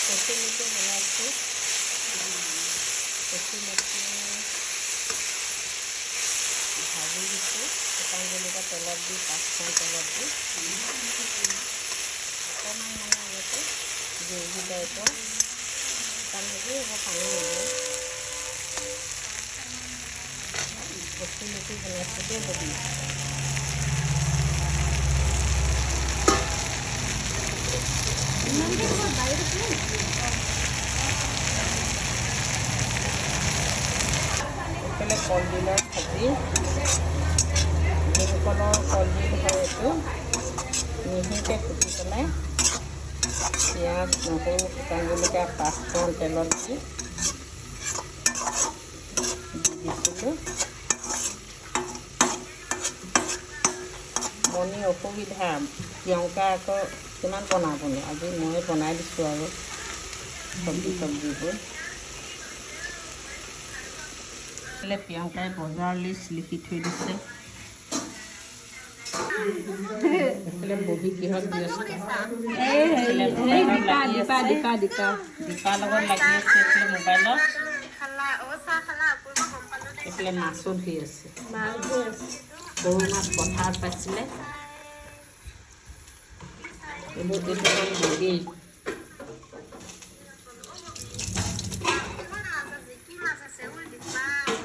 কচুলতি বনাইছোঁ। কচুলতি ভাজি দিছোঁ শুকান জলকীয়া তেলত দি, পাঁচফোৰণ তেলত দি অকণমান মানে এনেকৈ গ্ৰেভি টাইপৰ শুকান ভাজি হ'ব, পানী নিদিওঁ। কচুলতি বনাইছোঁ দেই ববি। এইফালে কলডিলৰ ভাজি, ভীমকলৰ কলডিল হয় এইটো, মিহিকৈ কুটি পেলাই পিঁয়াজ, নহৰু, শুকান জলকীয়া, পাঁচফোৰণ তেলত দি দিছিলোঁ। মনি অসুবিধা, প্ৰিয়ংকা আকৌ কিমান বনাবনো, আজি মই বনাই দিছোঁ আৰু চব্জিবোৰ। প্ৰিয়ংকাই বজাৰ লিষ্ট লিখি থৈ দিছে। এইফালে ববি কিহত ব্যস্ত, দীপাৰ লগত লাগি আছে এইফালে মোবাইলত। এইফালে মাছো ধুই আছে, সৰু মাছ পথাৰত পাইছিলে। এইবোৰ ববি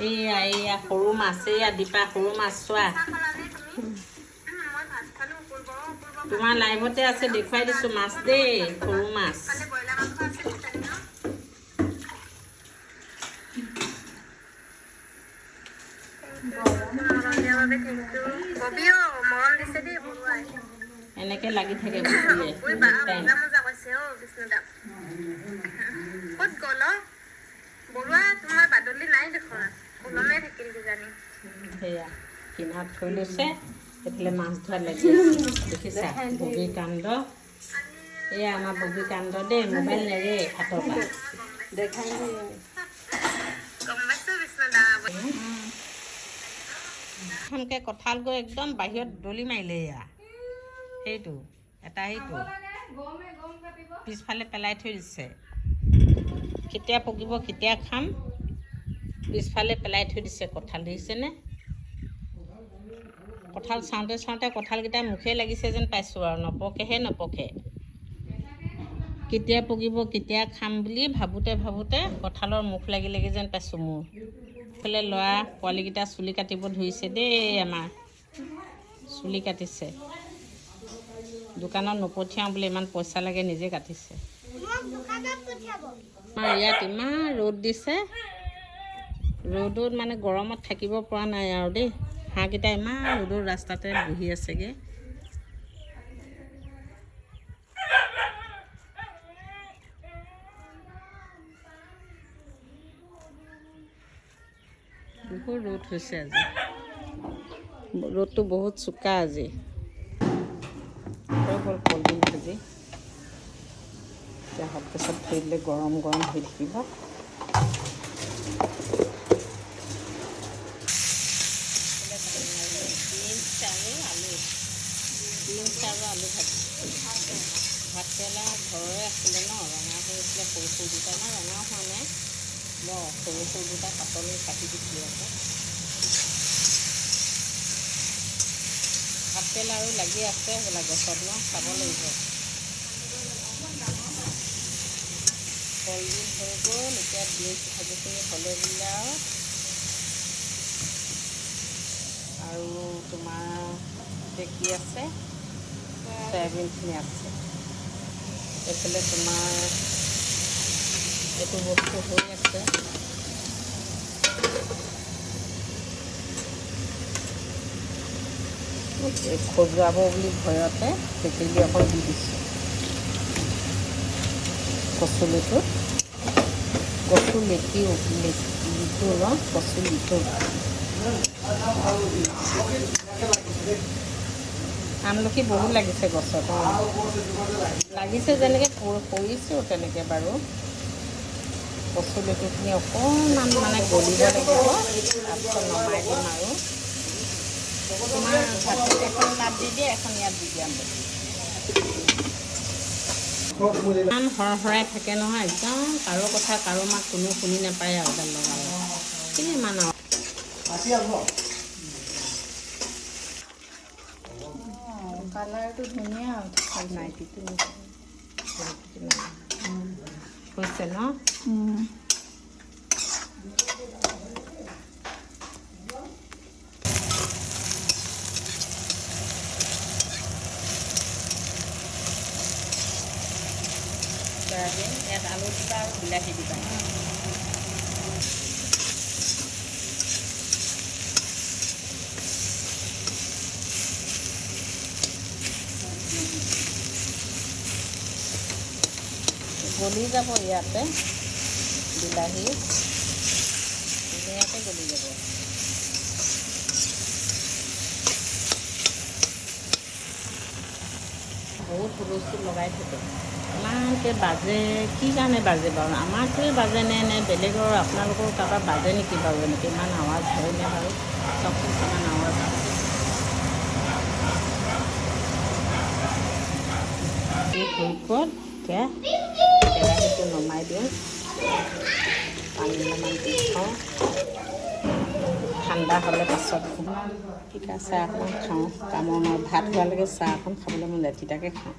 এইয়া সৰু মাছ, এইয়া দীপা সৰু মাছ চোৱা। তোমাৰ লাইভতে আছে, দেখুৱাই দিছোঁ মাছ দেই, সৰু মাছ। এনেকে লাগি থাকে সেয়া কিনাৰত থৈ লৈছে। এইফালে মাছ ধৰা লাগি আছে, দেখিছা বগী কাণ্ড। এয়া আমাৰ বগী কাণ্ড দেই, মোবাইল নেৰে হাতৰ পৰা। এখনকৈ কঁঠাল গৈ একদম বাহিৰত দলি মাৰিলে। এয়া সেইটো এটা, সেইটো পিছফালে পেলাই থৈ দিছে। কেতিয়া পকিব কেতিয়া খাম, পিছফালে পেলাই থৈ দিছে কঁঠাল, দেখিছেনে? কঁঠাল চাওঁতে চাওঁতে কঁঠালকেইটা মুখেই লাগিছে যেন পাইছোঁ আৰু নপকেহে নপকে। কেতিয়া পকিব কেতিয়া খাম বুলি ভাবোঁতে ভাবোঁতে কঁঠালৰ মুখ লাগি লাগি যেন পাইছোঁ মোৰ। এইফালে ল'ৰা পোৱালিকেইটা চুলি কাটিব ধৰিছে দেই, আমাৰ চুলি কাটিছে। দোকানত নপঠিয়াওঁ বোলে, ইমান পইচা লাগে, নিজে কাটিছে। আমাৰ ইয়াত ইমান ৰ'দ দিছে, ৰ'দত মানে গৰমত থাকিব পৰা নাই আৰু দেই। হাঁহকেইটা ইমান ৰ'দৰ ৰাস্তাতে বহি আছেগৈ। বহুত ৰ'দ হৈছে আজি, ৰ'দটো বহুত চোকা আজি। হৈ গ'ল কলডিল ভাজি, এতিয়া হট কেছত থৈ দিলে গৰম গৰম হৈ থাকিব। বিনছ আৰু আলু ভাজি। ভাতকেৰেলা ঘৰৰে আছিলে ন, ৰঙা হৈ আছিলে সৰু সৰু দুটা, ইমান ৰঙা হোৱা নাই, বৰ সৰু সৰু দুটা পাতলৈ কাটি দিছিলোঁ আকৌ। ভাতকেৰেলা আৰু লাগি আছে বোলা গছত ন, চাব লাগিব। কলডিল হৈ গ'ল, এতিয়া বিনছ ভাজিখিনি হ'লে বোলে আৰু তোমাৰ কি আছে, চয়াবিনখিনি আছে। এইফালে তোমাৰ এইটো বস্তু হৈ আছে। খজুৱাব বুলি ভয়তে তেতেলী অকণ দি দিছোঁ কচুলিটোত। কচুলিটো ন, কচুলিটো আমলখি বহুত লাগিছে গছত। লাগিছে যেনেকৈ কৰিছোঁ তেনেকৈ বাৰু। কচুলিটোখিনি অকণমান মানে গলিব লাগিব, তাৰপিছত নমাই দিম আৰু। তোমাৰ ভাতত এখন তাত দি দিয়ে, এখন ইয়াত দি দিয়া। ইমান হৰহৰাই থাকে নহয়, একদম কাৰো কথা কাৰো মাক কোনো শুনি নাপায় আৰু এডাল লগালে কিনে ইমান আৰু কালাৰটো ধুনীয়া নাইটিটো হৈছে ন। ইয়াত আলু দিবা আৰু বিলাহী দিবা। গলি যাব ইয়াতে বিলাহী ধুনীয়াকৈ গলি যাব। বহুত হুলস্থুল লগাই থাকে, ইমানকৈ বাজে কি কাৰণে বাজে বাৰু? আমাৰটোৱে বাজে নে বেলেগৰ আপোনালোকৰ কাৰোবাৰ বাজে নেকি বাৰু? এনেকৈ ইমান আৱাজ হয়নে বাৰু? চবচোন কিমান আৱাজ আছে। হৈ গ'ল, এতিয়া কেৰাহীটো নমাই দিওঁ, পানী অলপমান দি থওঁ, ঠাণ্ডা হ'লে পাছত পিঠা চাহ অকণ খাওঁ। কামৰ মই ভাত হোৱালৈকে চাহ অকণ খাবলৈ মই লেঠিতাকৈ খাওঁ,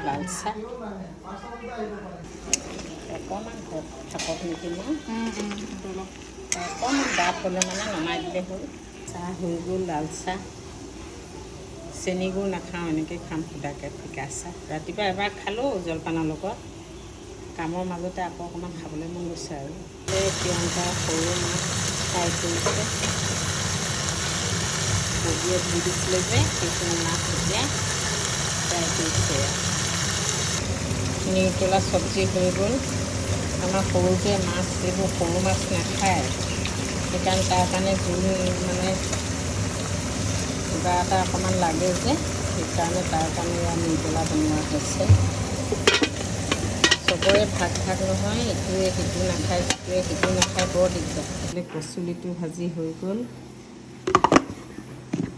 লাল চাহ। অকণমান ঘৰত থাকক নেকি মই অকণমান ডাঠ হ'লে মানে নমাই দিলে হ'ল। চাহ হৈ গ'ল, লাল চাহ, চেনি গুড় নাখাওঁ, এনেকৈ খাম সুদাকৈ ফিকা চাহ। ৰাতিপুৱা এবাৰ খালোঁ জলপানৰ লগত, কামৰ মাজতে আকৌ অকণমান খাবলৈ মন গৈছে আৰু। প্ৰিয়ংকা সৰু মাছ ফ্ৰাই কৰিছে, ববিয়ে ধুই দিছিলে যে সেইখিনি মাছ এতিয়া ফ্ৰাই কৰিছে। নিউটেলা চব্জি হৈ গ'ল। আমাৰ সৰুটোৱে মাছ এইবোৰ সৰু মাছ নাখায়, সেইকাৰণে তাৰ কাৰণে জোল মানে কিবা এটা অকণমান লাগে যে, সেইকাৰণে তাৰ কাৰণে ইয়াৰ নিউটেলা বনোৱা হৈছে। চবৰে ভাগ ভাগ নহয়, ইটোৱে সিটো নাখায়, সিটোৱে সিটো নাখায়, বৰ দিগদাৰ। এইফালে কচুলিটো ভাজি হৈ গ'ল,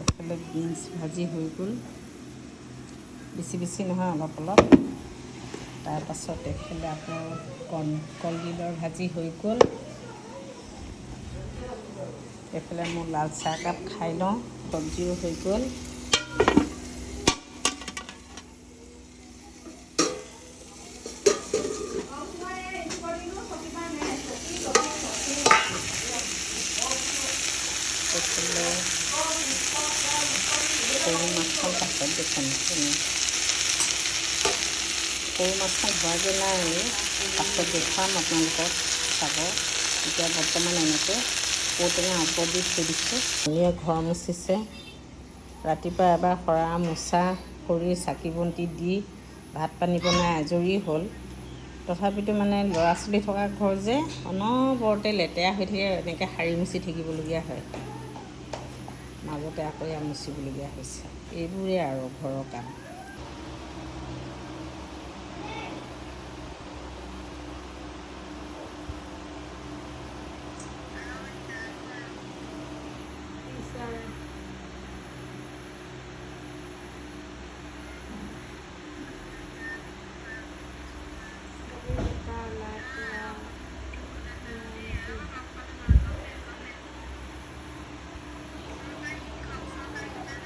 এইফালে বিনছ ভাজি হৈ গ'ল, বেছি বেছি নহয় অলপ অলপ। তাৰপাছত এইফালে আকৌ কলডিলৰ ভাজি হৈ গ'ল। এইফালে মোৰ লাল চাহ একাপ খাই লওঁ, চব্জিও হৈ গ'ল। এইফালে সৰু মাছখন পাছত দেখোন সৰু মাছখন হোৱাগৈ নাই, পাছত দেখুৱাম আপোনালোকক চাব। এতিয়া বৰ্তমান এনেকৈ ঔটেঙা ওপৰত দি থৈ দিছোঁ। ধুনীয়া ঘৰ মুচিছে, ৰাতিপুৱা এবাৰ সৰা মোচা কৰি চাকি বন্তি দি ভাত পানী বনাই আজৰি হ'ল। তথাপিতো মানে ল'ৰা ছোৱালী থকা ঘৰ যে অনবৰতে লেতেৰা হৈ থাকে, এনেকৈ সাৰি মুচি থাকিবলগীয়া হয়। মাজতে আকৌ এয়া মুচিবলগীয়া হৈছে। এইবোৰেই আৰু ঘৰৰ কাম।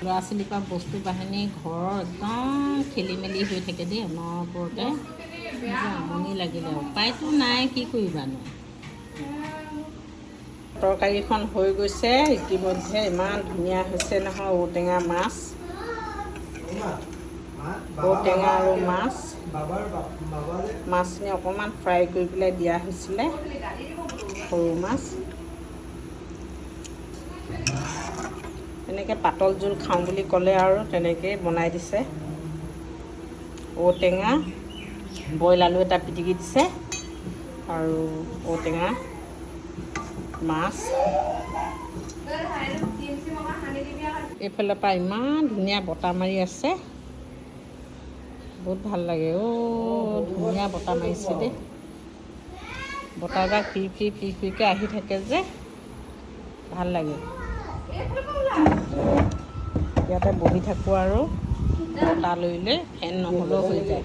ল'ৰা ছোৱালীৰ পৰা বস্তু বাহিনী ঘৰৰ একদম খেলি মেলি হৈ থাকে দেই, অনবৰতে আমনি লাগিলে। উপায়তো নাই, কি কৰিবানো। তৰকাৰীখন হৈ গৈছে ইতিমধ্যে, ইমান ধুনীয়া হৈছে নহয়। ঔটেঙা মাছ, ঔটেঙা আৰু মাছ, মাছখিনি অকণমান ফ্ৰাই কৰি পেলাই দিয়া হৈছিলে, সৰু মাছ। এনেকৈ পাতল জোল খাওঁ বুলি ক'লে আৰু তেনেকৈয়ে বনাই দিছে। ঔটেঙা, বইল আলু এটা পিটিকি দিছে আৰু ঔটেঙা মাছ। এইফালৰ পৰা ইমান ধুনীয়া বতাহ মাৰি আছে, বহুত ভাল লাগে। ধুনীয়া বতাহ মাৰিছে দেই, বতাহজাক ফিৰফিৰকৈ আহি থাকে যে ভাল লাগে। ইয়াতে বহি থাকোঁ আৰু বতাহ লৈ লৈ, ফেন নহ'লেও হৈ যায়।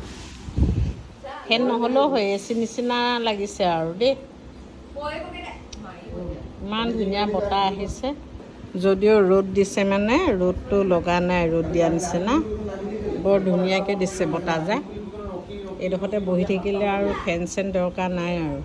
ফেন নহ'লেও হৈ এচি নিচিনা লাগিছে আৰু দেই। ইমান ধুনীয়া বতাহ আহিছে, যদিও ৰ'দ দিছে মানে ৰ'দটো লগা নাই, ৰ'দ দিয়া নিচিনা বৰ ধুনীয়াকৈ দিছে বতাহ যে। এইডোখৰতে বহি থাকিলে আৰু ফেন চেন দৰকাৰ নাই আৰু।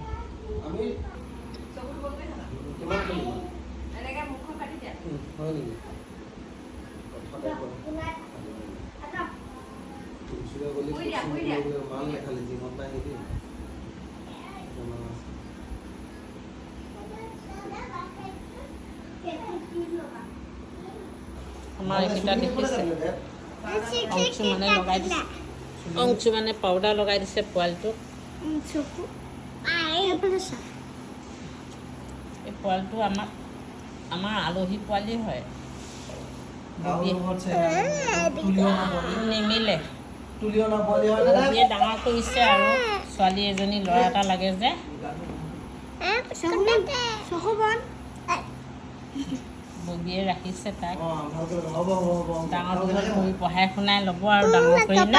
আমাৰ এইকেইটা দেখিছে, অংশুমানে লগাই দিছে, অংশুমানে পাউডাৰ লগাই দিছে পোৱালিটোক। এই পোৱালিটো আমাৰ আলহী পোৱালি হয়, নিমিলে। ববিয়ে ডাঙৰ কৰিছে আৰু ছোৱালী এজনী ল'ৰা এটা লাগে যে। ববিয়ে ৰাখিছে তাক, ডাঙৰ দীঘল কৰি পঢ়াই শুনাই ল'ব আৰু ডাঙৰ কৰি ন।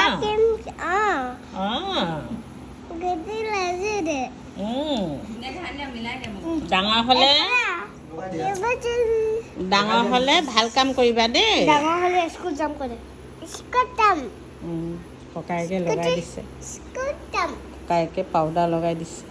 ডাঙৰ হ'লে ভাল কাম কৰিবা দেই। ককায়েকে লগাই দিছে, ককায়েকে পাউডাৰ লগাই দিছে।